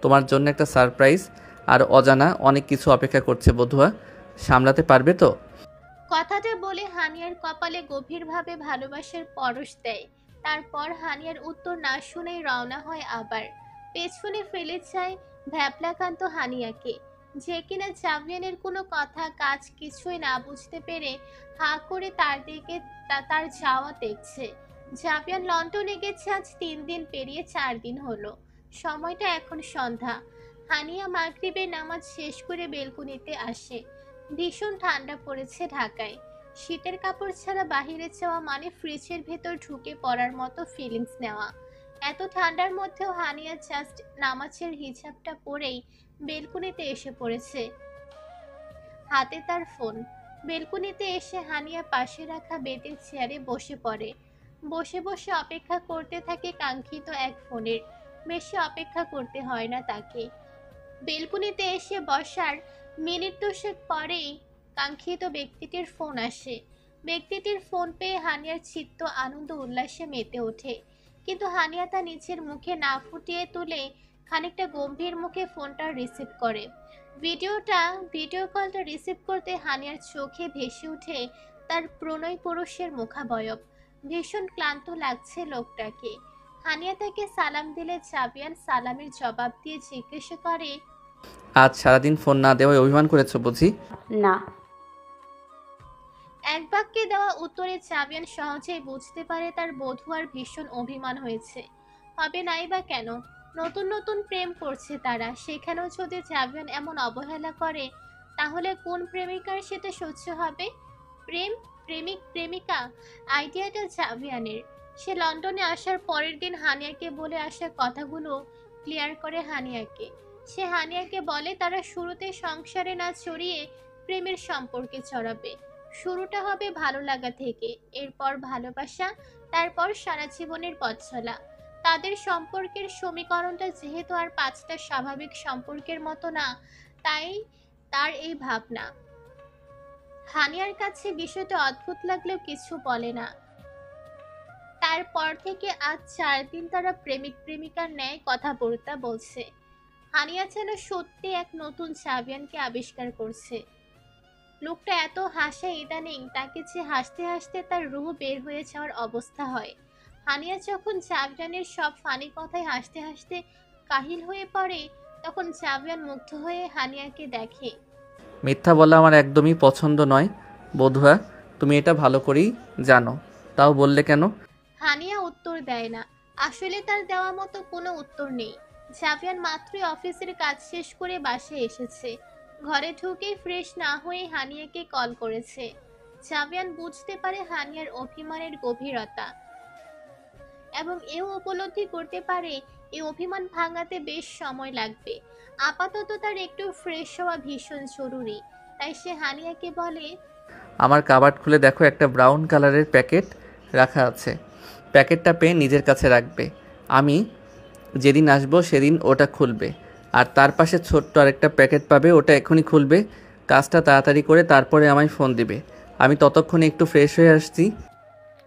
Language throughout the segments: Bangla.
তোমার জন্য একটা সারপ্রাইজ আর অজানা অনেক কিছু অপেক্ষা করছে বধুয়া। সামলাতে পারবে তো? কথাটা বলে হানিয়ার কপালে গভীরভাবে ভালোবাসার পরশ দেয়। তারপর হানিয়ার উত্তর না শুনেই রওনা হয় আবার। পেছনে ফেলে যায় ভ্যাবলাকান্ত হানিয়াকে, যে কিনা জাভিয়ানের কোনো কথা কাজ কিছুই না বুঝতে পেরে হাঁ করে তার দিকে তার যাওয়া দেখছে। জাভিয়ান লন্ডনে গেছে আজ 3 দিন পেরিয়ে 4 দিন হলো। সময়টা এখন সন্ধ্যা। হানিয়া মাগরিবের নামাজ শেষ করে বেলকুনিতে আসে। ভীষণ ঠান্ডা পড়েছে ঢাকায়। শীতের কাপড় ছাড়া বাহিরে যাওয়া মানে ফ্রিজের ভেতর ঢুকে পড়ার মতো ফিলিংস নেওয়া। এত ঠান্ডার মধ্যেও হানিয়া জাস্ট নামাজের হিজাবটা পরেই বেলকুনিতে এসে পড়েছে, হাতে তার ফোন। বেলকুনিতে এসে হানিয়া পাশে রাখা বেতের চেয়ারে বসে পড়ে। বসে বসে অপেক্ষা করতে থাকে কাঙ্ক্ষিত এক ফোনের। বেশি অপেক্ষা করতে হয় না তাকে। বেলকুনিতে এসে বসার মিনিট 2 পরেই কাঙ্ক্ষিত ব্যক্তিটির ফোন আসে। ব্যক্তিটির ফোন পেয়ে হানিয়ার চিত্ত আনন্দ উল্লাসে মেতে ওঠে। কিন্তু হানিয়া তা নিচের মুখে না ফুটিয়ে তুলে খানিকটা গম্ভীর মুখে ফোনটা রিসিভ করে। ভিডিও কলটা রিসিভ করতে হানিয়ার চোখে ভেসে ওঠে তার প্রণয় পুরুষের মুখাবয়ব। ভীষণ ক্লান্ত লাগছে লোকটাকে। হানিয়া তাকে সালাম দিলে জাভিয়ান সালামের জবাব দিয়ে জিজ্ঞাসা করে, আজ সারাদিন ফোন না দেওয়ায় অভিমান করেছো বুঝি? না। এক বাক্যে দেওয়া উত্তরে জাভিয়ান সহজেই বুঝতে পারে তার বধূয়ার ভীষণ অভিমান হয়েছে। হবে নাই বা কেন? নতুন নতুন প্রেম করছে তারা, সেখানেও যদি জাভিয়ান এমন অবহেলা করে তাহলে কোন প্রেমিকার সেটা সহ্য হবে? প্রেম, প্রেমিক, প্রেমিকা, আইডিয়াটা জাভিয়ানের। সে লন্ডনে আসার পরের দিন হানিয়াকে বলে আসা কথাগুলো ক্লিয়ার করে হানিয়াকে। সে হানিয়াকে বলে তারা শুরুতে সংসারে না জড়িয়ে প্রেমের সম্পর্কে চড়াবে। শুরুটা হবে ভালো লাগা থেকে, এরপর ভালোবাসা, তারপর সারা জীবনের পথ চলা। তাদের সম্পর্কের সমীকরণটা যেহেতু আর 5টা স্বাভাবিক সম্পর্কের মতো না, তাই তার এই ভাবনা। হানিয়ার কাছে বিষয়টা অদ্ভুত লাগলেও কিছু বলে না। তারপর থেকে আজ 4 দিন তারা প্রেমিক প্রেমিকার ন্যায় কথাবার্তা বলছে। হানিয়া যেন সত্যি এক নতুন জাভিয়ানকে আবিষ্কার করছে। লোকটা এত হাসে ইদানিং, তাকে যে হাসতে হাসতে তার রুহ বের হয়ে যাওয়ার অবস্থা হয়। হানিয়া যখন জাভিয়ানের সব ফানি কথায় হাসতে হাসতে কাহিল হয়ে পড়ে, তখন জাভিয়ান মুগ্ধ হয়ে হানিয়াকে দেখে। মিথ্যা বলা আমার একদমই পছন্দ নয় বধুয়া, তুমি এটা ভালো করেই জানো, তাও বললে কেন? হানিয়া উত্তর দেয় না। আসলে তার দেওয়া মতো কোনো উত্তর নেই। জাভিয়ান মাত্রই অফিসের কাজ শেষ করে বাসায় এসেছে। ঘরে ঢুকেই ফ্রেশ না হয়ে হানিয়াকে কল করেছে। জাভিয়ান বুঝতে পারে হানিয়ার অভিমানের গভীরতা এবং এও উপলব্ধি করতে পারে এই অভিমান ভাঙাতে বেশ সময় লাগবে। আপাতত তার একটু ফ্রেশ হওয়া ভীষণ জরুরি। তাই সে হানিয়াকে বলে, আমার কাবার্ড খুলে দেখো, একটা ব্রাউন কালারের প্যাকেট রাখা আছে। প্যাকেটটা পেয়ে নিজের কাছে রাখবে। আমি যেদিন আসবো সেদিন ওটা খুলবে। আর তার পাশে ছোট্ট আরেকটা প্যাকেট পাবে, ওটা এখনই খুলবে। কাজটা তাড়াতাড়ি করে তারপরে আমায় ফোন দিবে। আমি ততক্ষণে একটু ফ্রেশ হয়ে আসছি।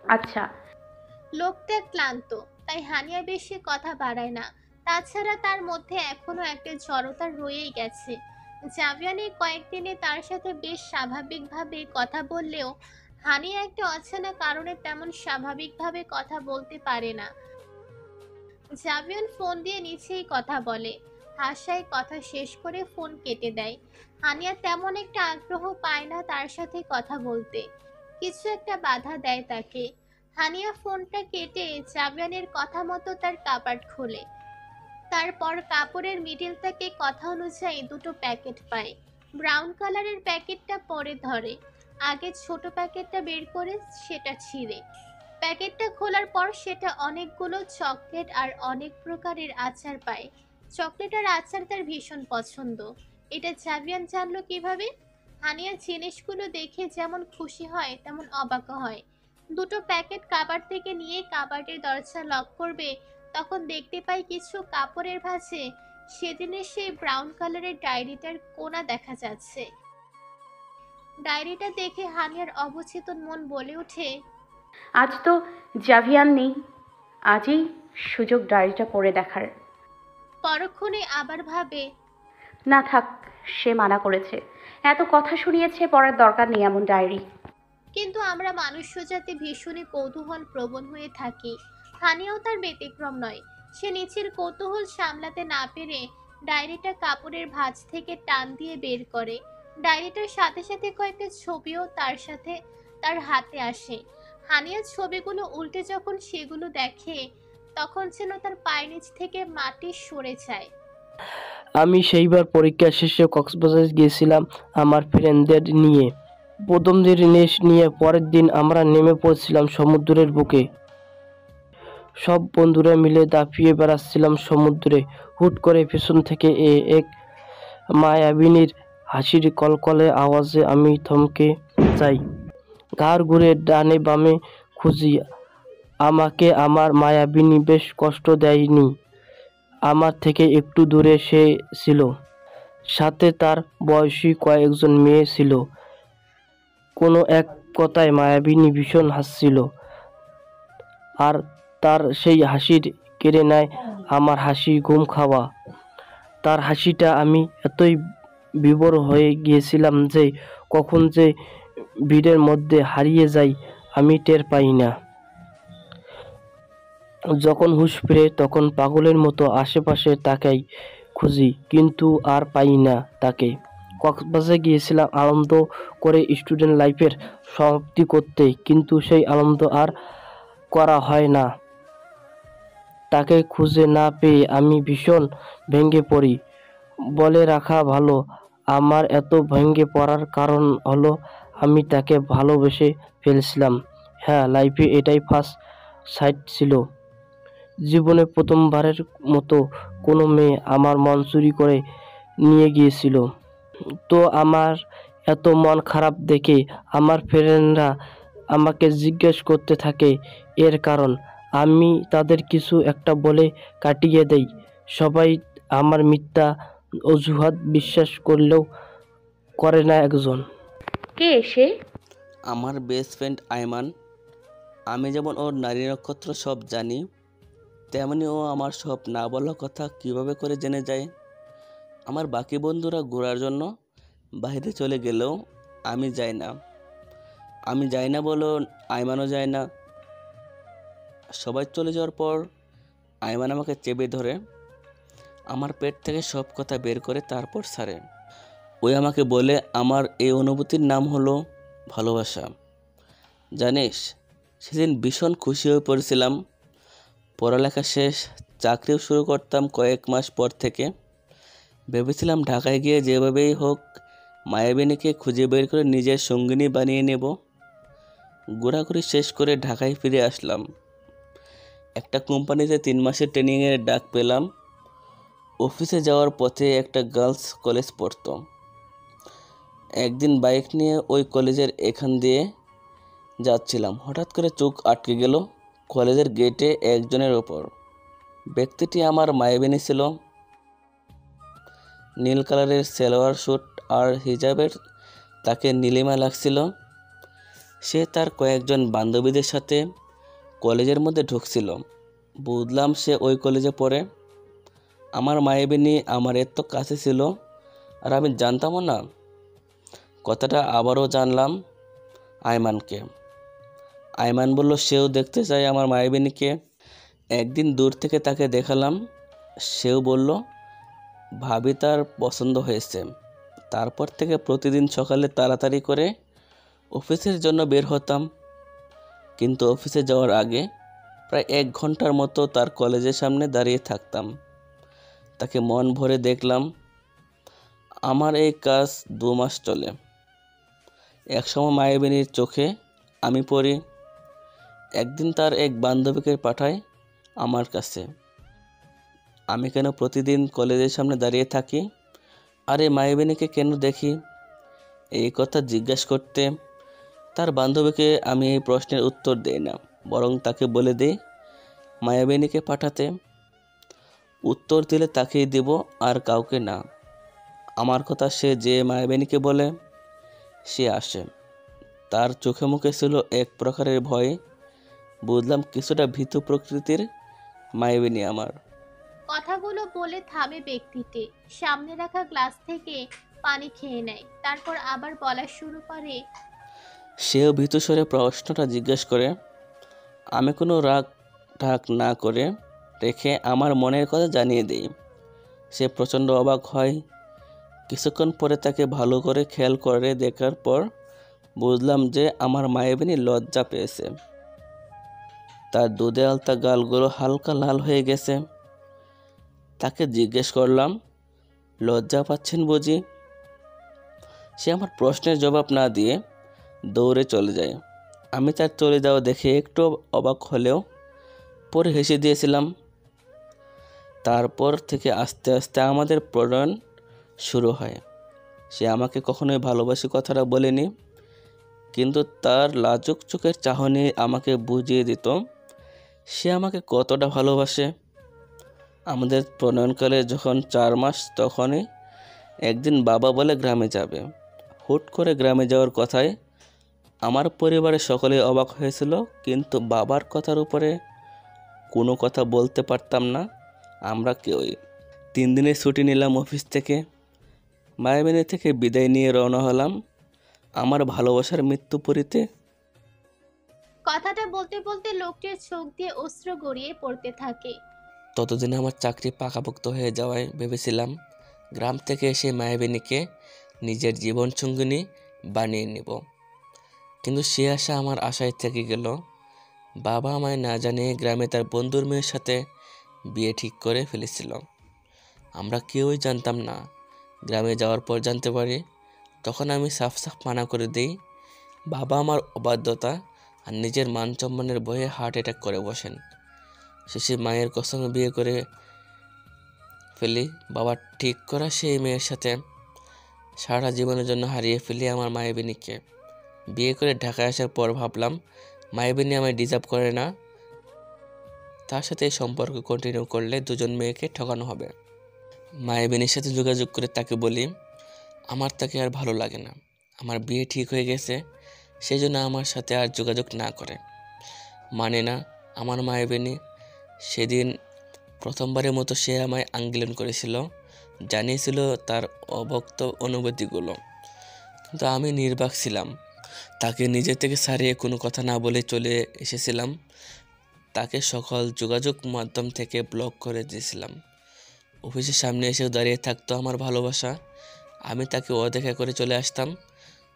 আচ্ছা। লোকটা ক্লান্ত, তাই হানিয়া বেশি কথা বাড়ায় না। তাছাড়া তার মধ্যে এখনো একটা জড়তা রয়েই গেছে। জাভিয়ান এই কয়েকদিনে তার সাথে বেশ স্বাভাবিকভাবে কথা বললেও হানিয়া একটা অচেনা কারণে তেমন স্বাভাবিকভাবে কথা বলতে পারে না। জাভিয়ান ফোন দিয়ে নিচেই কথা বলে। হাসায় কথা শেষ করে ফোন কেটে দেয়। হানিয়া তেমন একটা আগ্রহ পায় না তার সাথে কথা বলতে। কিছু একটা বাধা দেয় তাকে। হানিয়া ফোনটা কেটে জাভিয়ানের কথা মতো তার কাপার্ড খোলে। তারপর কাপড়ের মিডিল থেকে কথা অনুযায়ী দুটো প্যাকেট পায়। ব্রাউন কালারের প্যাকেটটা পরে ধরে। আগে ছোট প্যাকেটটা বের করে সেটা ছিঁড়ে। প্যাকেটটা খোলার পর সেটা অনেকগুলো চকলেট আর অনেক প্রকারের আচার পায়। চকলেট আর আচার তার ভীষণ পছন্দ। এটা জাভিয়ান জানলো কিভাবে? হানিয়া জিনিসগুলো দেখে যেমন খুশি হয় তেমন অবাক হয়। দুটো প্যাকেট কাবার্ড থেকে নিয়ে কাবার্ডের দরজা লক করবে, তখন দেখতে পাই কিছু কাপড়ের ভাঁজে সেদিনের সেই ব্রাউন কালারের ডায়েরিটার কোনা দেখা যাচ্ছে। ডায়েরিটা দেখে হানিয়ার অবচেতন মন বলে ওঠে, আজ তো জাভিয়ান নেই, আজই সুযোগ ডায়েরিটা পড়ে দেখার। পরক্ষণে আবার ভাবে, না থাক, সে মানা করেছে। এত কথা শুনিয়েছে, পড়ার দরকার নেই এমন ডায়েরি। কিন্তু আমরা মানুষ্য জাতি ভীষণই কৌতূহল প্রবণ হয়ে থাকি। হানিয়াও তার ব্যতিক্রম নয়। সে নিচের কৌতূহল সামলাতে না পেরে ডায়েরিটা কাপড়ের ভাঁজ থেকে টান দিয়ে বের করে। ডায়েরিটার সাথে সাথে কয়েকটা ছবিও তার হাতে আসে। হানিয়া ছবিগুলো উল্টে যখন সেগুলো দেখে, তখন যেন তার পায়ের নিচ থেকে মাটি সরে যায়। আমি সেইবার পরীক্ষা শেষে কক্সবাজার গিয়েছিলাম আমার ফ্রেন্ডদের নিয়ে। প্রথম দিন রেস্ট নিয়ে পরের দিন আমরা নেমে পড়ছিলাম সমুদ্রের বুকে। সব বন্ধুরা মিলে দাপিয়ে বেড়াচ্ছিলাম সমুদ্রে। হুট করে পেছন থেকে এক মায়াবিনীর হাসির কলকলে আওয়াজে আমি থমকে যাই। ঘাড় ঘুরে ডানে বামে খুঁজি। আমাকে আমার মায়াবিনী বেশ কষ্ট দেয়নি। আমার থেকে একটু দূরে সে ছিল। সাথে তার বয়সী কয়েকজন মেয়ে ছিল। কোনো এক কথায় মায়াবিনী ভীষণ হাসছিল। আর তার সেই হাসির কেড়ে নেয় আমার হাসি ঘুম খাওয়া। তার হাসিটা আমি এতই বিভোর হয়ে গিয়েছিলাম যে কখন যে ভিড়ের মধ্যে হারিয়ে যাই আমি টের পাই না। যখন হুঁশ ফিরে তখন পাগলের মতো আশেপাশে তাকাই, খুঁজি, কিন্তু আর পাই না তাকে। কক্সবাজারে গিয়েছিলাম আনন্দ করে স্টুডেন্ট লাইফের সমাপ্তি করতে, কিন্তু সেই আনন্দ আর করা হয় না। তাকে খুঁজে না পেয়ে আমি ভীষণ ভেঙে পড়ি। বলে রাখা ভালো, আমার এত ভেঙে পড়ার কারণ হলো আমি তাকে ভালোবেসে ফেলেছিলাম। হ্যাঁ, লাইফে এটাই ফার্স্ট সাইট ছিল। জীবনে প্রথমবারের মতো কোনো মেয়ে আমার মন চুরি করে নিয়ে গিয়েছিল। তো আমার এত মন খারাপ দেখে আমার ফ্রেন্ডরা আমাকে জিজ্ঞেস করতে থাকে এর কারণ। আমি তাদের কিছু একটা বলে কাটিয়ে দেই। সবাই আমার মিথ্যা অজুহাত বিশ্বাস করলেও করে না একজন। কে সে? আমার বেস্ট ফ্রেন্ড আয়মান। আমি যেমন ওর নারী নক্ষত্র সব জানি, তেমনি ও আমার সব না বলা কথা কিভাবে করে জেনে যায়। আমার বাকি বন্ধুরা ঘোরার জন্য বাইরে চলে গেলেও আমি যাই না। আমি যাই না বলো আয়মানও যায় না। সবাই চলে যাওয়ার পর আয়মান আমাকে চেপে ধরে আমার পেট থেকে সব কথা বের করে তারপর ছাড়ে। ওই আমাকে বলে আমার এই অনুভূতির নাম হলো ভালোবাসা। জানিস, সেদিন ভীষণ খুশি হয়ে পড়েছিলাম। পড়ালেখা শেষ, চাকরিও শুরু করতাম কয়েক মাস পর থেকে। ভেবেছিলাম ঢাকায় গিয়ে যেভাবেই হোক মায়াবিনীকে খুঁজে বের করে নিজের সঙ্গিনী বানিয়ে নেব। ঘোরাঘুরি শেষ করে ঢাকায় ফিরে আসলাম। একটা কোম্পানিতে 3 মাসের ট্রেনিংয়ের ডাক পেলাম। অফিসে যাওয়ার পথে একটা গার্লস কলেজ পড়তো। একদিন বাইক নিয়ে ওই কলেজের এখান দিয়ে যাচ্ছিলাম, হঠাৎ করে চোখ আটকে গেল কলেজের গেটে একজনের ওপর। ব্যক্তিটি আমার মায়াবিনী ছিল। নীল কালারের সালোয়ার স্যুট আর হিজাবের তাকে নীলিমা লাগছিল। সে তার কয়েকজন বান্ধবীদের সাথে কলেজের মধ্যে ঢুকছিল। বুঝলাম সে ওই কলেজে পড়ে। আমার মায়াবিনী আমার এত কাছে ছিল আর আমি জানতামও না। কথাটা আবারও জানলাম আয়মানকে। আয়মান বলল সেও দেখতে চায় আমার মায়াবিনীকে। একদিন দূর থেকে তাকে দেখালাম। সেও বলল ভাবি তার পছন্দ হয়েছে। তারপর থেকে প্রতিদিন সকালে তাড়াতাড়ি করে অফিসের জন্য বের হতাম, কিন্তু অফিসে যাওয়ার আগে প্রায় 1 ঘন্টার মতো তার কলেজের সামনে দাঁড়িয়ে থাকতাম। তাকে মন ভরে দেখলাম। আমার এই কাজ 2 মাস চলে। একসময় মায়াবিনীর চোখে আমি পড়ি। একদিন তার এক বান্ধবীকে পাঠায় আমার কাছে। আমি কেন প্রতিদিন কলেজের সামনে দাঁড়িয়ে থাকি আর এই মায়াবিনীকে কেন দেখি, এই কথা জিজ্ঞাসা করতে তার বান্ধবীকে আমি এই প্রশ্নের উত্তর দেই না, বরং তাকে বলে দিই মায়াবিনীকে পাঠাতে। উত্তর দিলে তাকেই দেব আর কাউকে না। আমার কথা সে যে মায়াবিনীকে বলে সে আসে। তার চোখে মুখে ছিল এক প্রকারের ভয়। বুঝলাম কিছুটা ভীতু প্রকৃতির মায়াবিনী আমার। কথাগুলো বলে থামে ব্যক্তিটি, সামনে রাখা গ্লাস থেকে পানি খেয়ে নেয়, তারপর আবার বলা শুরু করে। সেও ভীতু স্বরে প্রশ্নটা জিজ্ঞেস করে। আমি কোনো রাগ ঢাক না করে রেখে আমার মনের কথা জানিয়ে দিই। সে প্রচণ্ড অবাক হয়। কিছুক্ষণ পরে তাকে ভালো করে খেয়াল করে দেখার পর বুঝলাম যে আমার মায়াবিনী লজ্জা পেয়েছে। তার দুধে আলতা গালগুলো হালকা লাল হয়ে গেছে। তাকে জিজ্ঞেস করলাম, লজ্জা পাচ্ছেন বুঝি? সে আমার প্রশ্নের জবাব না দিয়ে দৌড়ে চলে যায়। আমি তার চলে যাওয়া দেখে একটু অবাক হলেও পরে হেসে দিয়েছিলাম। তারপর থেকে আস্তে আস্তে আমাদের প্রণয়ন শুরু হয়। সে আমাকে কখনোই ভালোবাসি কথাটা বলেনি, কিন্তু তার লাজুক চোখের চাহনি আমাকে বুঝিয়ে দিত সে আমাকে কতটা ভালোবাসে। আমাদের প্রণয়নকালে যখন 4 মাস, তখনই একদিন বাবা বলে গ্রামে যাবে। হুট করে গ্রামে যাওয়ার কথায় আমার পরিবারের সকলেই অবাক হয়েছিল, কিন্তু বাবার কথার উপরে কোনো কথা বলতে পারতাম না আমরা কেউই। 3 দিনের ছুটি নিলাম অফিস থেকে। মায়াবিনী থেকে বিদায় নিয়ে রওনা হলাম আমার ভালোবাসার মৃত্যুপুরীতে। কথাটা বলতে বলতে লোকটির চোখ দিয়ে অশ্রু গড়িয়ে পড়তে থাকে। ততদিনে আমার চাকরি পাকাপোক্ত হয়ে যাওয়ায় ভেবেছিলাম গ্রাম থেকে এসে মায়াবিনীকে নিজের জীবনসঙ্গিনী বানিয়ে নেব, কিন্তু সে আশা আমার আশায় থেকে গেল। বাবা আমায় না জানিয়ে গ্রামে তার বন্ধুর মেয়ের সাথে বিয়ে ঠিক করে ফেলেছিল। আমরা কেউই জানতাম না। গ্রামে যাওয়ার পর জানতে পারি, তখন আমি সাফ সাফ মানা করে দিই। বাবা আমার অবাধ্যতা আর নিজের মান সম্মানের ভয়ে হার্ট অ্যাটাক করে বসেন। শেষে মায়ের কসমে বিয়ে করে ফেলি। বাবা ঠিক করা সেই মেয়ের সাথে সারা জীবনের জন্য হারিয়ে ফেলি আমার মায়াবিনীকে। বিয়ে করে ঢাকায় আসার পর ভাবলাম মায়াবিনী আমায় ডিজার্ভ করে না, তার সাথে এই সম্পর্ক কন্টিনিউ করলে দুজন মেয়েকে ঠকানো হবে। মায়াবিনীর সাথে যোগাযোগ করে তাকে বলি আমার তাকে আর ভালো লাগে না, আমার বিয়ে ঠিক হয়ে গেছে, সেই জন্য আমার সাথে আর যোগাযোগ না করে। মানে না আমার মায়াবিনী। সেদিন প্রথমবারের মতো সে আমায় আঙ্গিলন করেছিল, জানিয়েছিল তার অভক্ত অনুভূতিগুলো, কিন্তু আমি নির্বাক ছিলাম। তাকে নিজে থেকে ছাড়িয়ে কোনো কথা না বলে চলে এসেছিলাম। তাকে সকল যোগাযোগ মাধ্যম থেকে ব্লক করে দিয়েছিলাম। অফিসের সামনে এসেও দাঁড়িয়ে থাকতো আমার ভালোবাসা, আমি তাকে অদেখা করে চলে আসতাম।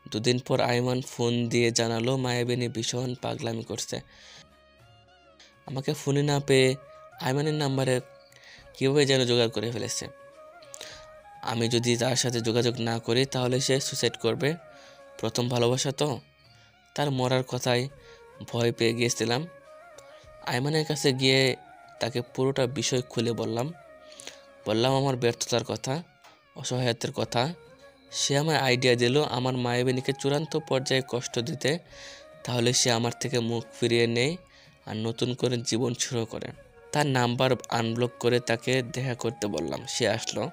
2 দিন পর আইমান ফোন দিয়ে জানালো মায়াবিনী ভীষণ পাগলামি করছে। আমাকে ফোনে না পেয়ে আইমানের নাম্বারে কীভাবে যেন জোগাড় করে ফেলেছে। আমি যদি তার সাথে যোগাযোগ না করি তাহলে সে সুসাইড করবে। প্রথম ভালোবাসা তো, তার মরার কথায় ভয় পেয়ে গিয়েছিলাম। আইমানের কাছে গিয়ে তাকে পুরোটা বিষয় খুলে বললাম আমার ব্যর্থতার কথা, অসহায়তার কথা। সে আমায় আইডিয়া দিল আমার মায়াবিনীকে চূড়ান্ত পর্যায়ে কষ্ট দিতে, তাহলে সে আমার থেকে মুখ ফিরিয়ে নেয় আর নতুন করে জীবন শুরু করে। তার নাম্বার আনব্লক করে তাকে দেখা করতে বললাম। সে আসলো।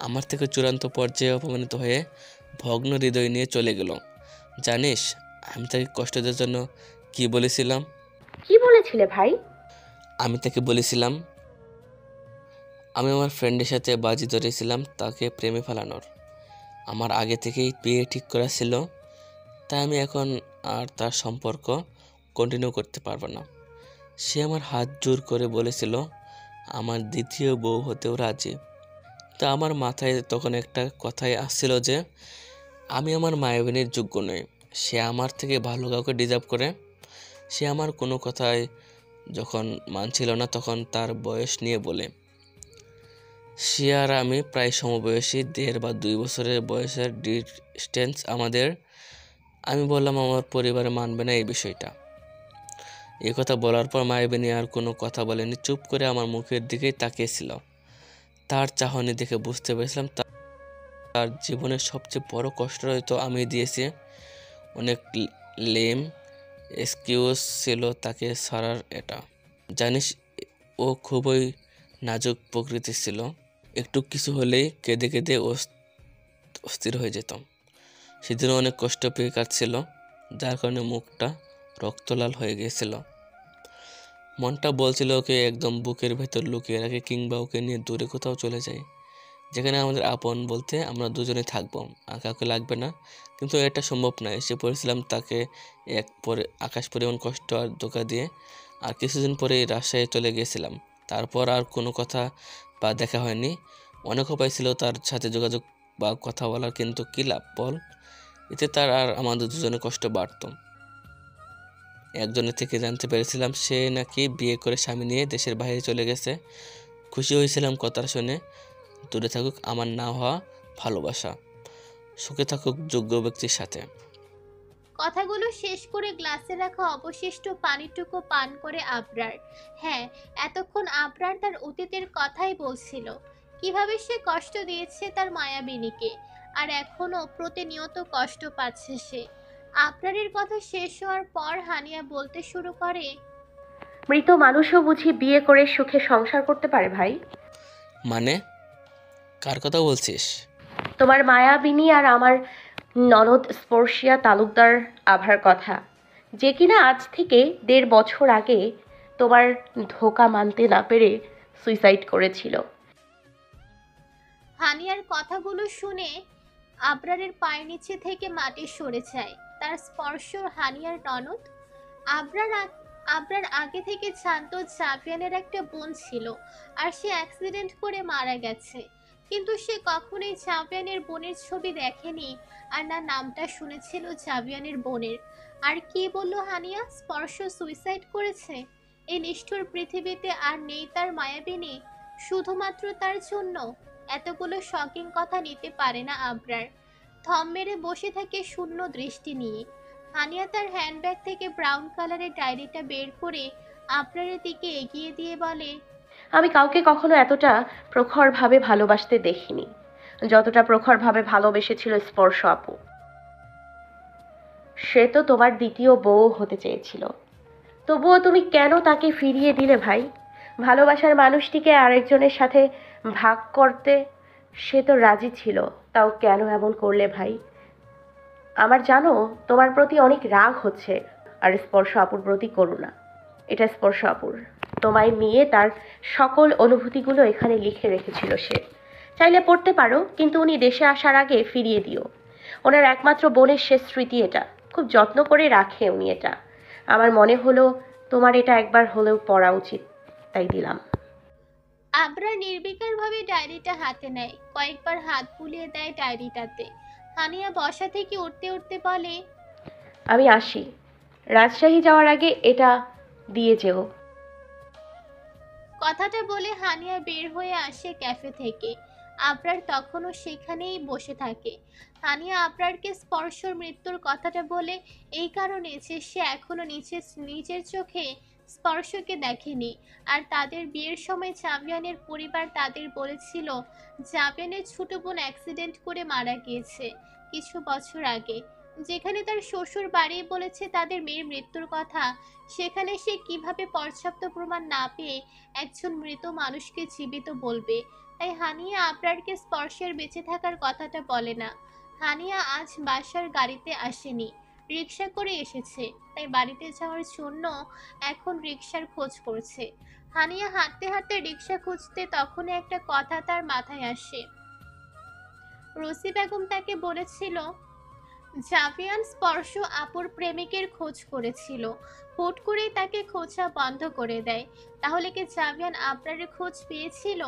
আমার থেকে চূড়ান্ত পর্যায়ে অপমানিত হয়ে ভগ্ন হৃদয় নিয়ে চলে গেল। জানিস আমি তাকে কষ্ট দেওয়ার জন্য কি বলেছিলাম? কি বলেছিলে ভাই? আমি তাকে বলেছিলাম আমি আমার ফ্রেন্ডের সাথে বাজি ধরেছিলাম তাকে প্রেমে ফেলানোর। আমার আগে থেকেই বিয়ে ঠিক করা ছিল, তাই আমি এখন আর তার সম্পর্ক কন্টিনিউ করতে পারবো না। সে আমার হাত জোর করে বলেছিল আমার দ্বিতীয় বউ হতেও রাজি। তা আমার মাথায় তখন একটা কথাই আসছিল যে আমি আমার মায়াবিনীর যোগ্য নই। সে আমার থেকে ভালো কাউকে ডিজার্ভ করে। সে আমার কোনো কথায় যখন মানছিল না তখন তার বয়স নিয়ে বলে। সে আর আমি প্রায় সমবয়সী, 1.5 বা 2 বছরের বয়সের ডিস্টেন্স আমাদের। আমি বললাম আমার পরিবারে মানবে না এই বিষয়টা। এই কথা বলার পর মায়াবিনী আর কোনো কথা বলেনি, চুপ করে আমার মুখের দিকেই তাকিয়েছিল। তার চাহনি দেখে বুঝতে পেরেছিলাম তার জীবনের সবচেয়ে বড় কষ্ট হয়তো আমি দিয়েছি। অনেক লেম এক্সকিউজ ছিল তাকে ছাড়ার। এটা জানিস, ও খুবই নাজুক প্রকৃতির ছিল। একটু কিছু হলেই কেঁদে কেঁদে অস্থির হয়ে যেতাম। সেদিনও অনেক কষ্ট পেয়ে কাটছিল, যার কারণে মুখটা রক্তলাল হয়ে গিয়েছিল। মনটা বলছিল ওকে একদম বুকের ভেতর লুকিয়ে রাখে কিংবা ওকে নিয়ে দূরে কোথাও চলে যায়, যেখানে আমাদের আপন বলতে আমরা দুজনেই থাকবো আর কাউকে লাগবে না। কিন্তু এটা সম্ভব নয়। এসে পড়েছিলাম তাকে এক পরে আকাশ পরিমাণ কষ্ট আর ধোঁকা দিয়ে। আর কিছুদিন পরেই রাজশাহী চলে গিয়েছিলাম। তারপর আর কোনো কথা বা দেখা হয়নি। অনেক উপায় ছিল তার সাথে যোগাযোগ বা কথা বলার, কিন্তু কী লাভ বল? এতে তার আর আমাদের দুজনের কষ্ট বাড়তো। একজনের থেকে জানতে পেরেছিলাম সে নাকি বিয়ে করে স্বামী নিয়ে দেশের বাইরে চলে গেছে। খুশি হয়েছিলাম কথাটা শুনে। দূরে থাকুক আমার না হওয়া ভালোবাসা, সুখে থাকুক যোগ্য ব্যক্তির সাথে। কথাগুলো শেষ করে গ্লাসে রাখা অবশিষ্ট পানিটুকু পান করে আবরার। হ্যাঁ, এতক্ষণ আবরার তার অতীতের কথাই বলছিল, কিভাবে সে কষ্ট দিয়েছে তার মায়াবিনীকে, আর এখনো প্রতিনিয়ত কষ্ট পাচ্ছে সে। আবরারের কথা শেষ হওয়ার পর হানিয়া বলতে শুরু করে, মৃত মানুষও বুঝি বিয়ে করে সুখে সংসার করতে পারে ভাই? মানে কার কথা বলছিস? তোমার মায়াবিনী আর আমার ননদ স্পর্শিয়া তালুকদার আভার কথা, যে কিনা আজ থেকে 1.5 বছর আগে তোমার ধোঁকা মানতে না পেরে সুইসাইড করেছিল। হানিয়ার কথাগুলো শুনে আবরারের পায়ের নিচে থেকে মাটি সরে যায়। তার স্পর্শ হানিয়ার ননদ। আবরার আগে থেকে জানতো জাভিয়ানের একটা বোন ছিল, আর সে অ্যাক্সিডেন্ট করে মারা গেছে। কিন্তু সে কখনোই জাভিয়ানের বোনের ছবি দেখেনি, আর না নামটা শুনেছিল জাভিয়ানের বোনের। আর কি বলল হানিয়া? স্পর্শ সুইসাইড করেছে। এই নিষ্ঠুর পৃথিবীতে আর নেই তার মায়াবিনী, শুধুমাত্র তার জন্য। এতগুলো শকিং কথা নিতে পারে না আবরার। থম মেরে বসে থাকে শূন্য দৃষ্টি নিয়ে। হানিয়া তার হ্যান্ডব্যাগ থেকে ব্রাউন কালারের ডায়েরিটা বের করে আবরারের দিকে এগিয়ে দিয়ে বলে, আমি কাউকে কখনো এতটা প্রখরভাবে ভালোবাসতে দেখিনি, যতটা প্রখরভাবে ভালোবেসেছিল স্পর্শ আপু। সে তো তোমার দ্বিতীয় বউ হতে চেয়েছিল, তবুও তুমি কেন তাকে ফিরিয়ে দিলে ভাই? ভালোবাসার মানুষটিকে আরেকজনের সাথে ভাগ করতে সে তো রাজি ছিল, তাও কেন এমন করলে ভাই? আমার জানো তোমার প্রতি অনেক রাগ হচ্ছে, আর স্পর্শ আপুর প্রতি করুণা। এটা স্পর্শ আপুর, তোমায় নিয়ে তার সকল অনুভূতিগুলো এখানে লিখে রেখেছিল সে। চাইলে পড়তে পারো, কিন্তু উনি দেশে আসার আগে ফিরিয়ে দিও। ওনার একমাত্র বোনের শেষ স্মৃতি এটা, খুব যত্ন করে রাখে উনি এটা। আমার মনে হলো তোমার এটা একবার হলেও পড়া উচিত, তাই দিলাম। আবরার নির্বিকারভাবে ডায়েরিটা হাতে নেয়, কয়েকবার হাত বুলিয়ে দেয় ডায়েরিটাতে। হানিয়া বসা থেকে উঠতে উঠতে বলে, আমি আসি, রাজশাহী যাওয়ার আগে এটা দিয়ে যেও। কথাটা বলে হানিয়া বের হয়ে আসে ক্যাফে থেকে। আবরার তখনও সেখানেই বসে থাকে। হানিয়া আবরারকে স্পর্শর মৃত্যুর কথাটা বলে এই কারণে যে সে এখনো নিজের চোখে স্পর্শকে দেখেনি। আর তাদের বিয়ের সময় জাভিয়ানের পরিবার তাদের বলেছিল জাভিয়ানের ছোট বোন অ্যাক্সিডেন্ট করে মারা গিয়েছে কিছু বছর আগে। যেখানে তার শ্বশুর বাড়ি বলেছে তাদের মেয়ের মৃত্যুর কথা, সেখানে সে কিভাবে পর্যাপ্ত প্রমাণ না পেয়ে একজন মৃত মানুষকে জীবিত বলবে? তাই হানিয়া আবরারকে স্পর্শের বেঁচে থাকার কথাটা বলে না। হানিয়া আজ বাসার গাড়িতে আসেনি, রিক্সা করে এসেছে। তাই বাড়িতে যাওয়ার জন্য এখন রিক্সার খোঁজ করছে। হানিয়া হাঁটতে হাঁটতে রিক্সা খুঁজতে তখনই একটা কথা তার মাথায় আসে। রসি বেগম তাকে বলেছিল জাভিয়ান স্পর্শ আপুর প্রেমিকের খোঁজ করেছিল, হুট করেই তাকে খোঁজা বন্ধ করে দেয়। তাহলে কি জাভিয়ান আবরারের খোঁজ পেয়েছিল?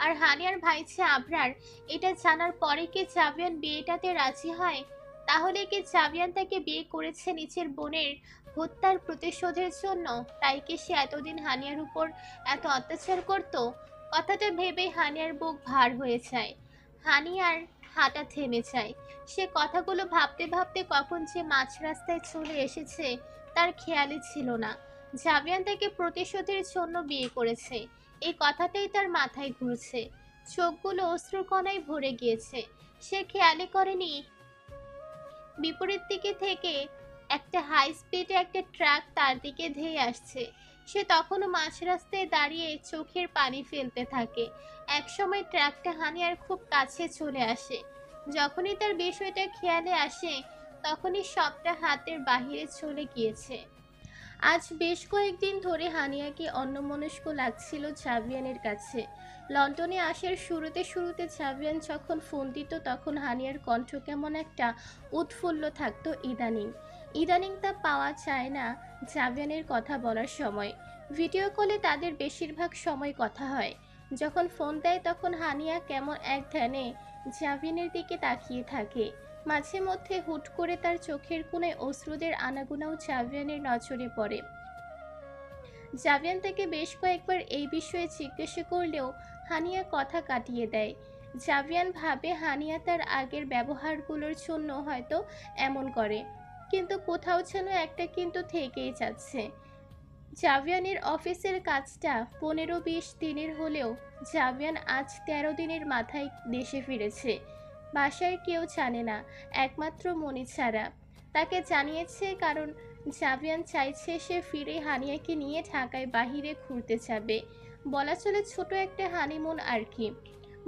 আর হানিয়ার ভাইছে আবরার, এটা জানার পরে কি জাভিয়ান বিয়েটাতে রাজি হয়? তাহলে কি জাভিয়ান তাকে বিয়ে করেছে নিজের বোনের হত্যার প্রতিশোধের জন্য? তাই কি সে এতদিন হানিয়ার উপর এত অত্যাচার করত? কথাটা ভেবে হানিয়ার বুক ভার হয়ে যায়। হানিয়ার হাঁটা থেমে যায়। সে কথাগুলো ভাবতে ভাবতে কখন যে মাঝ রাস্তায় চলে এসেছে তার খেয়ালই ছিল না। জাভিয়ান তাকে প্রতিশোধের জন্য বিয়ে করেছে, এই কথাটাই তার মাথায় ঘুরছে। চোখগুলো অশ্রুকণায় ভরে গিয়েছে। সে খেয়ালই করেনি বিপরীত দিকে থেকে একটা হাই স্পিডে একটা ট্রাক তার দিকে ধেয়ে আসছে। সে তখনও মাঝ রাস্তায় দাঁড়িয়ে চোখের পানি ফেলতে থাকে। একসময় ট্রাকটা হানিয়ার খুব কাছে চলে আসে। যখনই তার বিষয়টা খেয়ালে আসে তখনই সবটা হাতের বাহিরে চলে গিয়েছে। আজ বেশ কয়েকদিন ধরে হানিয়াকে অন্যমনস্ক লাগছিল জাভিয়ানের কাছে। লন্ডনে আসার শুরুতে শুরুতে জাভিয়ান যখন ফোন দিত তখন হানিয়ার কণ্ঠ কেমন একটা উৎফুল্ল থাকতো। ইদানিং ইদানিং তা পাওয়া যায় না। জাভিয়ানের কথা বলার সময় ভিডিও কলে তাদের বেশিরভাগ সময় কথা হয়। যখন ফোন দেয় তখন হানিয়া কেমন এক ধ্যানে জাভিয়ানের দিকে তাকিয়ে থাকে। মাঝে মধ্যে হুট করে তার চোখের কোণায় অশ্রুদের আনাগোনাও জাভিয়ানের নজরে পড়ে। জাভিয়ান তাকে বেশ কয়েকবার এই বিষয়ে জিজ্ঞাসা করলেও হানিয়া কথা কাটিয়ে দেয়। জাভিয়ান ভাবে হানিয়া তার আগের ব্যবহারগুলোর জন্য হয়তো এমন করে, কিন্তু কোথাও যেন একটা কিন্তু থেকেই যাচ্ছে। জাভিয়ানের অফিসের কাজটা 15-20 দিনের হলেও জাভিয়ান আজ 13 দিনের মাথায় দেশে ফিরেছে। বাসায় কেউ জানে না, একমাত্র মনি ছাড়া। তাকে জানিয়েছে কারণ জাভিয়ান চাইছে সে ফিরে হানিয়াকে নিয়ে ঢাকায় বাহিরে ঘুরতে যাবে। বলা চলে ছোট একটা হানিমুন আর কি।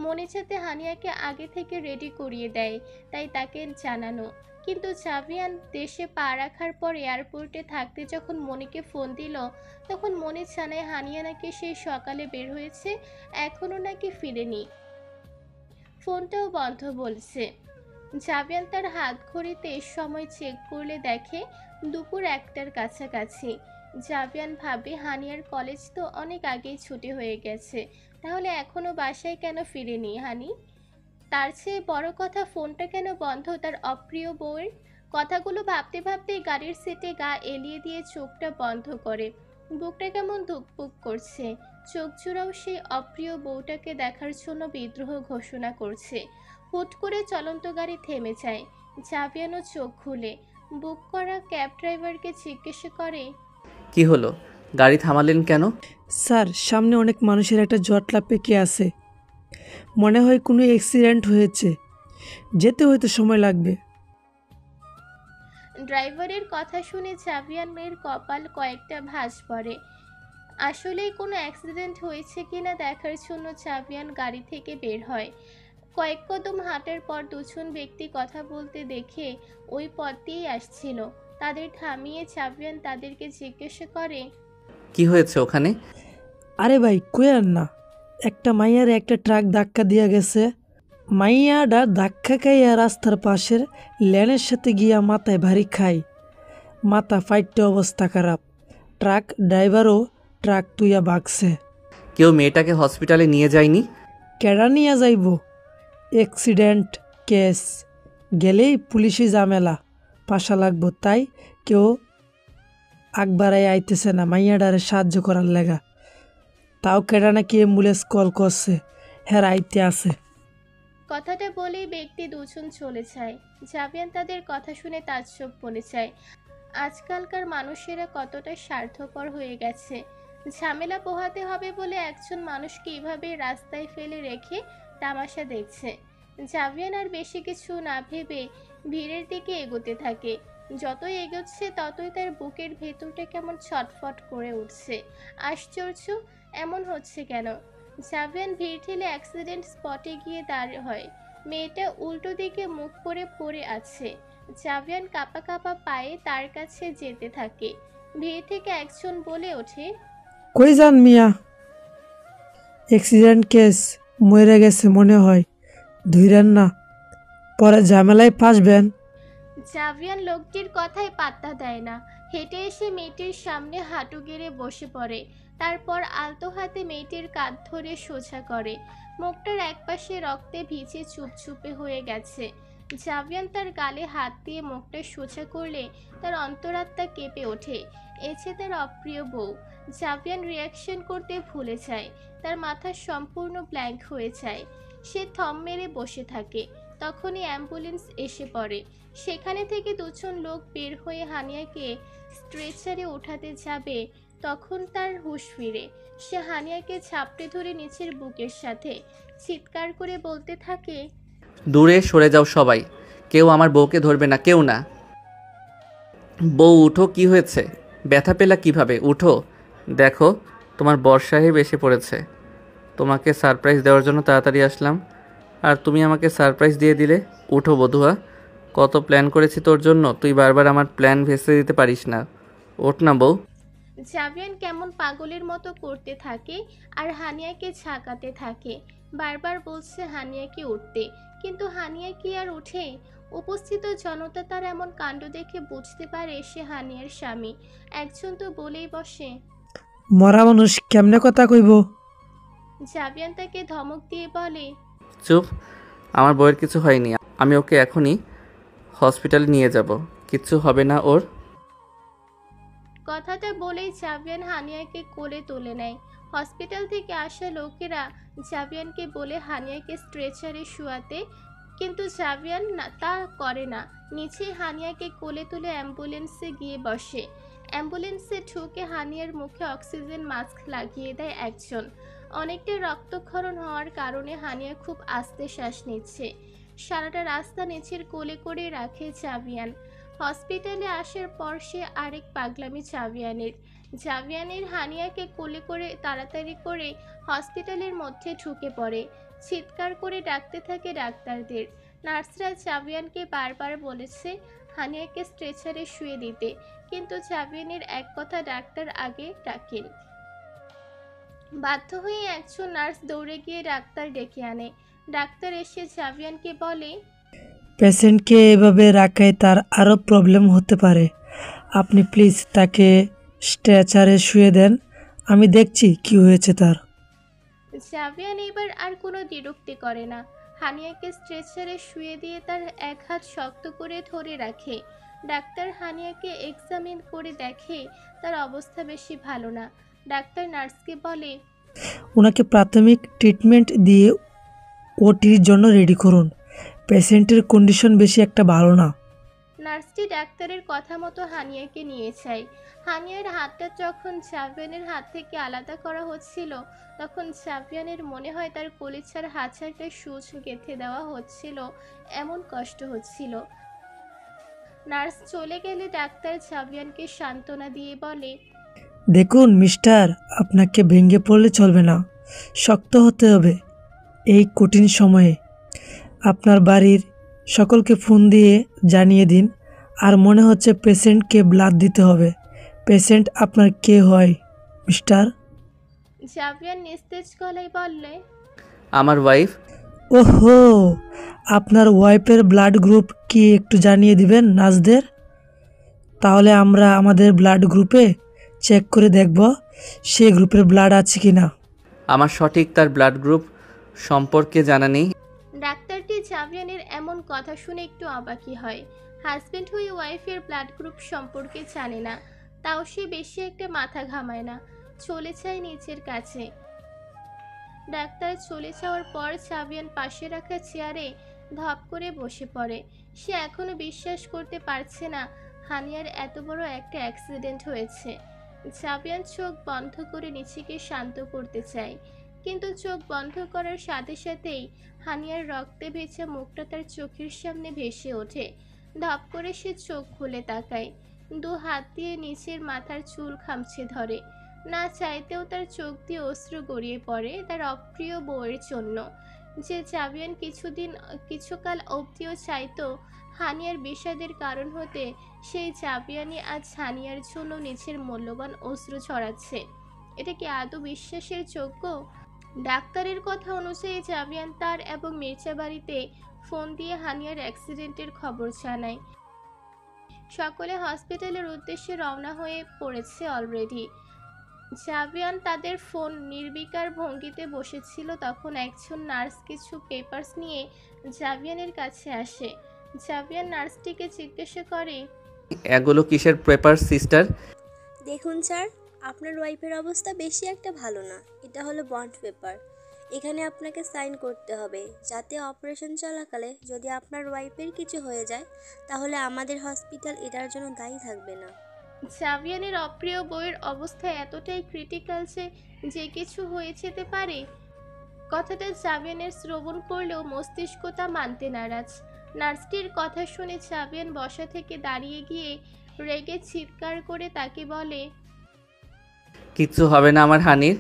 মনি যাতে হানিয়াকে আগে থেকে রেডি করিয়ে দেয় তাই তাকে জানানো। কিন্তু জাভিয়ান দেশে পা রাখার পর এয়ারপোর্টে থাকতে যখন মনিকে ফোন দিল তখন মনি জানায় হানিয়া নাকি সেই সকালে বের হয়েছে, এখনও নাকি ফিরেনি। ফোনটাও বন্ধ বলছে। জাভিয়ান তার হাত ঘড়িতে সময় চেক করলে দেখে দুপুর 1টার কাছাকাছি। জাভিয়ান ভাবে হানিয়ার কলেজ তো অনেক আগেই ছুটি হয়ে গেছে, তাহলে এখনো বাসায় কেন ফিরেনি হানি? তার চেয়ে বড় কথা ফোনটা কেন বন্ধ তার অপ্রিয় বউয়ের? কথাগুলো ভাবতে ভাবতেই গাড়ির সিটে গা এলিয়ে দিয়ে চোখটা বন্ধ করে। বুকটা কেমন ধুকপুক করছে। চোখ জোড়াও সেই অপ্রিয় বউটাকে দেখার জন্য বিদ্রোহ ঘোষণা করছে। হুট করে চলন্ত গাড়ি থেমে যায়। জাভিয়ানও চোখ খুলে বুক করা ক্যাব ড্রাইভারকে জিজ্ঞাসা করে, কি হলো, গাড়ি থামালেন কেন? স্যার, সামনে অনেক মানুষের একটা জটলা পেকে আছে, মনে হয় কোনো অ্যাক্সিডেন্ট হয়েছে, যেতে হয়তো সময় লাগবে। ড্রাইভারের কথা শুনে জাভিয়ানের কপাল কয়েকটা ভাঁজ পড়ে। আসলেই কোনো অ্যাক্সিডেন্ট হয়েছে কিনা দেখার জন্য জাভিয়ান গাড়ি থেকে বের হয়। কয়েক কদম হাঁটার পর দুজন ব্যক্তি কথা বলতে দেখে ওই পথ দিয়েই আসছিল। তাদের থামিয়ে জাভিয়ান তাদেরকে জিজ্ঞাসা করে, কি হয়েছে ওখানে? আরে ভাই, কয়ার না, একটা মাইয়ার একটা ট্রাক ধাক্কা দিয়া গেছে। মাইয়াটা ধাক্কা খাইয়া রাস্তার পাশের লেনের সাথে গিয়া মাথায় ভারী খাই, মাথা ফাইটে অবস্থা খারাপ। ট্রাক ড্রাইভারও ট্রাক তুইয়া ভাগছে। কেউ মেয়েটাকে হসপিটালে নিয়ে যায়নি? কেডা নিয়া যাইব? অ্যাক্সিডেন্ট কেস, গেলেই পুলিশি ঝামেলা পাশা লাগবো, তাই কেউ আগবারাই আইতেছে না মাইয়াডারে সাহায্য করার লেগা। তাও কেডা নাকি অ্যাম্বুলেন্স কল করছে, হ্যাঁ আইতে আছে। কথাটা বলেই ব্যক্তি দুজন চলে যায়। জাভিয়ান তাদের কথা শুনে তাজ্জব বনে যায়। আজকালকার মানুষেরা কতটা স্বার্থপর হয়ে গেছে। ঝামেলা পোহাতে হবে বলে একজন মানুষকে এভাবে রাস্তায় ফেলে রেখে তামাশা দেখছে। জাভিয়ান আর বেশি কিছু না ভেবে ভিড়ের দিকে এগোতে থাকে। যতই এগোচ্ছে ততই তার বুকের ভেতরটা কেমন ছটফট করে উঠছে। আশ্চর্য, এমন হচ্ছে কেন? জাভিয়ান ভিড় ঠেলে অ্যাক্সিডেন্ট স্পটে গিয়ে দাঁড় হয়। মেয়েটা উল্টো দিকে মুখ করে পড়ে আছে। জাভিয়ান কাঁপা কাঁপা পায়ে তার কাছে যেতে থাকে। ভিড় থেকে একজন বলে ওঠে, কই যান মিয়া? অ্যাক্সিডেন্ট কেস, মরে গেছে মনে হয়, ধুইরেন না, পরে ঝামেলায় ফাঁসবেন। জাভিয়ান লোকটির কথায় পাত্তা দেয় না। হেঁটে এসে মেয়েটির সামনে হাঁটু গেড়ে বসে পড়ে। তারপর আলতো হাতে মেয়েটির কাঁধ ধরে সোজা করে। মুখটার একপাশে রক্তে ভিজে চুপচুপে হয়ে গেছে। জাভিয়ান তার গালে হাত দিয়ে মুখটা সোজা করলে তার অন্তরাত্মা কেঁপে ওঠে। এসে তার অপ্রিয় বউ। জাভিয়ান রিয়াকশন করতে ভুলে যায়। তার মাথা সম্পূর্ণ ব্ল্যাঙ্ক হয়ে যায়। সে থম মেরে বসে থাকে। তখনই অ্যাম্বুলেন্স এসে পড়ে। সেখানে থেকে দুজন লোক বের হয়ে হানিয়াকে স্ট্রেচারে ওঠাতে যাবে তখন তার হুঁশ ফিরে। সে হানিয়াকে ঝাপটে ধরে নিচের বুকের সাথে চিৎকার করে বলতে থাকে, দূরে সরে যাও সবাই, কেউ আমার বউকে ধরবে না, কেউ না। বউ উঠো, কি হয়েছে? ব্যথা পেলা কিভাবে? উঠো, দেখো তোমার বর সাহেব এসে পড়েছে। তোমাকে সারপ্রাইজ দেওয়ার জন্য তাড়াতাড়ি আসলাম, আর তুমি আমাকে সারপ্রাইজ দিয়ে দিলে। উঠো বধুয়া, কত প্ল্যান করেছি তোর জন্য, তুই বারবার আমার প্ল্যান ভেস্তে দিতে পারিস না। ওঠ না বউ। জাবিয়ান কেমন পাগলের মতো করতে থাকে আর হানিয়াকে ঝাঁকাতে থাকে। বারবার বলছে হানিয়াকে উঠতে, কিন্তু হানিয়া কি আর উঠে? উপস্থিত জনতা তার এমন কাণ্ড দেখে বুঝতে পারে সে হানিয়ার স্বামী। একজন তো বলেই বসে। মরা মানুষ কেমনে কথা কইব? জাবিয়ান তাকে ধমক দিয়ে বলে, চুপ, আমার বউয়ের কিছু হয়নি। আমি ওকে এখনই হসপিটালে নিয়ে যাব, কিচ্ছু হবে না ওর। কথাটা বলেই জাবিয়ান হানিয়াকে কোলে তুলে নেয়। হসপিটাল থেকে আসা লোকেরা জাবিয়ানকে বলে হানিয়াকে স্ট্রেচারে শোয়াতে, কিন্তু জাবিয়ান তা করে না। নিচেই হানিয়াকে কোলে তুলে অ্যাম্বুলেন্সে গিয়ে বসে। অ্যাম্বুলেন্সে ঢুকে হানিয়ার মুখে অক্সিজেন মাস্ক লাগিয়ে দেয় একজন। অনেকটা রক্তক্ষরণ হওয়ার কারণে হানিয়া খুব আস্তে শ্বাস নিচ্ছে। সারাটা রাস্তা নিচের কোলে করে রাখে জাবিয়ান। হসপিটালে আসার পর সে আরেক পাগলামি জাভিয়ানের হানিয়াকে কোলে করে তাড়াতাড়ি করে হসপিটালের মধ্যে ঢুকে পড়ে। চিৎকার করে ডাকতে থাকে ডাক্তারদের। নার্সরা জাভিয়ানকে বারবার বলেছে হানিয়াকে স্ট্রেচারে শুয়ে দিতে, কিন্তু জাভিয়ানের এক কথা ডাক্তার আগে ডাকেন। বাধ্য হয়ে একজন নার্স দৌড়ে গিয়ে ডাক্তার ডেকে আনে। ডাক্তার এসে জাভিয়ানকে বলে, পেশেন্টকে এভাবে রাখায় তার আরও প্রবলেম হতে পারে। আপনি প্লিজ তাকে স্ট্রেচারে শুয়ে দেন, আমি দেখছি কি হয়েছে তার। জাভিয়ান এবার আর কোনো দ্বিরুক্তি করে না। হানিয়াকে স্ট্রেচারে শুয়ে দিয়ে তার এক হাত শক্ত করে ধরে রাখে। ডাক্তার হানিয়াকে এক্সামিন করে দেখে তার অবস্থা বেশি ভালো না। ডাক্তার নার্সকে বলে, ওনাকে প্রাথমিক ট্রিটমেন্ট দিয়ে ওটির জন্য রেডি করুন। পেশেন্টের কন্ডিশন বেশি একটা ভালো না। নার্সটি ডাক্তারের কথা মতো হানিয়াকে নিয়ে যায়। হানিয়ার হাতটা যখন জাভিয়ানের হাত থেকে আলাদা করা হচ্ছিল, তখন জাভিয়ানের মনে হয় তার কলিজার হাজারটা সুচ গেঁথে দেওয়া হচ্ছিল, এমন কষ্ট হচ্ছিল। নার্স চলে গেলে ডাক্তার জাভিয়ানকে সান্ত্বনা দিয়ে বলে, দেখুন মিস্টার, আপনাকে ভেঙে পড়লে চলবে না, শক্ত হতে হবে এই কঠিন সময়ে। আপনার বাড়ির সকলকে ফোন দিয়ে জানিয়ে দিন। আর মনে হচ্ছে পেশেন্টকে ব্লাড দিতে হবে। পেশেন্ট আপনার কে হয় মিস্টার? জাভিয়ান নিস্তেজ গলায় বললে, আমার ওয়াইফ। ওহো, আপনার ওয়াইফের ব্লাড গ্রুপ কি একটু জানিয়ে দিবেন নার্সদের? তাহলে আমরা আমাদের ব্লাড গ্রুপে চেক করে দেখব সে গ্রুপের ব্লাড আছে কি না। আমার সঠিক তার ব্লাড গ্রুপ সম্পর্কে জানা নেই। ডাক্তারটি জাভিয়ানের এমন কথা শুনে একটু অবাকই হয়। হাজবেন্ড হয়ে ওয়াইফের ব্লাড গ্রুপ সম্পর্কে জানে না, তাও সে বেশি একটা মাথা ঘামায় না, চলে যায় নিচের কাছে। ডাক্তার চলে যাওয়ার পর জাভিয়ান পাশে রাখা চেয়ারে ধপ করে বসে পড়ে। সে এখনো বিশ্বাস করতে পারছে না হানিয়ার এত বড় একটা অ্যাক্সিডেন্ট হয়েছে। জাভিয়ান চোখ বন্ধ করে নিজেকে শান্ত করতে চায়, কিন্তু চোখ বন্ধ করার সাথে সাথেই হানিয়ার রক্তে ভেজা মুখটা তার চোখের সামনে ভেসে ওঠে। ধপ করে সে চোখ খুলে তাকায়। দু হাত দিয়ে নিচের মাথার চুল খামছে ধরে। না চাইতেও তার চোখ দিয়ে অশ্রু গড়িয়ে পড়ে তার অপ্রিয় বউয়ের জন্য, যে জাভিয়ান কিছুকাল অবধিও চাইতো হানিয়ার বিষাদের কারণ হতে। সেই জাভিয়ানই আজ হানিয়ার জন্য নিজের মূল্যবান অশ্রু ছড়াচ্ছে। এটা কি আদৌ বিশ্বাসের যোগ্য? ডাক্তারের কথা অনুযায়ী জাভিয়ান তার এবং মির্জা বাড়িতে ফোন দিয়ে হানিয়ার অ্যাক্সিডেন্টের খবর জানায়। সকলে হসপিটালের উদ্দেশ্যে রওনা হয়ে পড়েছে অলরেডি। জাভিয়ান তাদের ফোন নির্বিকার ভঙ্গিতে বসেছিল, তখন একজন নার্স কিছু পেপারস নিয়ে জাভিয়ানের কাছে আসে। জাভিয়ান নার্সটিকে জিজ্ঞাসা করে, এগুলো কিসের পেপার সিস্টার? দেখুন স্যার, আপনার ওয়াইফের অবস্থা বেশি একটা ভালো না। এটা হলো বন্ড পেপার। এখানে আপনাকে সাইন করতে হবে, যাতে অপারেশন চলাকালে যদি আপনার ওয়াইফের কিছু হয়ে যায় তাহলে আমাদের হসপিটাল এটার জন্য দায়ী থাকবে না। জাভিয়ানের অপ্রিয় বউয়ের অবস্থা এতটাই ক্রিটিক্যাল যে কিছু হয়ে যেতে পারে। কথাটা জাভিয়ানের শ্রবণ করলেও মস্তিষ্ক তা মানতে নারাজ। নার্সটির কথা শুনে জাভিয়ান বসা থেকে দাঁড়িয়ে গিয়ে রেগে চিৎকার করে তাকে বলে, কিচ্ছু হবে না আমার হানির।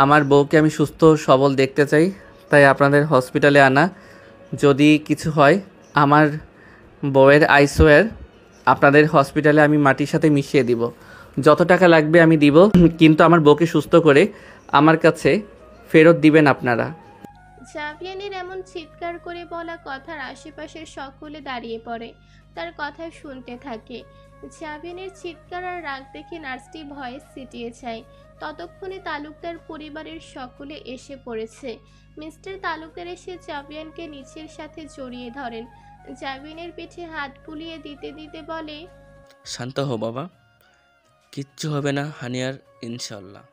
আমার বউকে আমি সুস্থ সবল দেখতে চাই, তাই আপনাদের হসপিটালে আনা। যদি কিছু হয় আমার বউয়ের আইসোয়ার আপনাদের হসপিটালে আমি মাটির সাথে মিশিয়ে দিব। যত টাকা লাগবে আমি দিব, কিন্তু আমার বউকে সুস্থ করে আমার কাছে ফেরত দিবেন আপনারা। জাভিয়ানের এমন চিৎকার করে বলা কথার আশেপাশের সকলে দাঁড়িয়ে পড়ে, তার কথা শুনতে থাকে। জাভিয়ানের চিৎকার আর রাগ দেখে নার্সটি ভয়ে সিটিয়ে যায়। ততক্ষণে তালুকদার পরিবারের সকলে এসে পড়েছে। মিস্টার তালুকদার এসে জাভিয়ানকে নিচের সাথে জড়িয়ে ধরেন। জাভিয়ানের পিঠে হাত বুলিয়ে দিতে দিতে বলে, শান্ত হও বাবা, কিচ্ছু হবে না হানিয়ার, ইনশাল্লাহ।